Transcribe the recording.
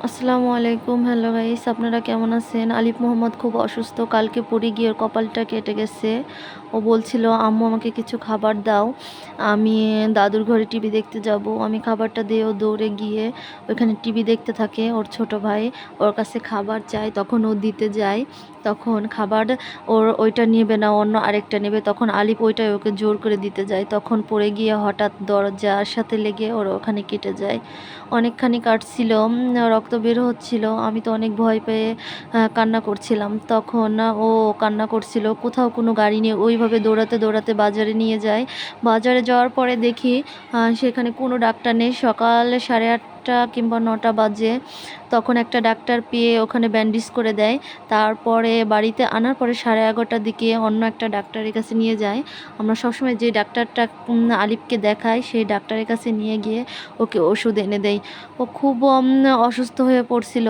আসসালামু আলাইকুম। Hello guys, আপনারা কেমন আছেন? আলিফ মোহাম্মদ খুব অসুস্থ। কালকে পড়ে গিয়ে ওর কপালটা কেটে গেছে। ও বলছিল, আম্মু আমাকে কিছু খাবার দাও, আমি দাদুর ঘরে টিভি দেখতে যাব। আমি খাবারটা দিয়ে ও দৌড়ে গিয়ে ওইখানে টিভি দেখতে থাকে। ওর ছোট ভাই ওর কাছে খাবার চায়, তখন ও দিতে যায়। তখন খাবার ওর ওইটা নেবে না, অন্য আরেকটা নেবে। তখন আলিফ ওইটাই ওকে জোর করে দিতে যায়। তখন পড়ে গিয়ে হঠাৎ দরজার সাথে লেগে ওর ওখানে কেটে যায়। অনেকখানি কাটছিল, রক্ত বের হচ্ছিল। আমি তো অনেক ভয় পেয়ে কান্না করছিলাম। তখন ও কান্না করছিল। কোথাও কোনো গাড়ি নেই, ওইভাবে দৌড়াতে দৌড়াতে বাজারে নিয়ে যায়। বাজারে যাওয়ার পরে দেখি সেখানে কোনো ডাক্তার নেই। সকাল 8:30 কিংবা 9টা বাজে। তখন একটা ডাক্তার পেয়ে ওখানে ব্যান্ডেজ করে দেয়। তারপরে বাড়িতে আনার পরে 11:30টার দিকে অন্য একটা ডাক্তারের কাছে নিয়ে যায়। আমরা সবসময় যে ডাক্তারটা আলিফকে দেখাই, সেই ডাক্তারের কাছে নিয়ে গিয়ে ওকে ওষুধ এনে দেয়। ও খুব অসুস্থ হয়ে পড়ছিল।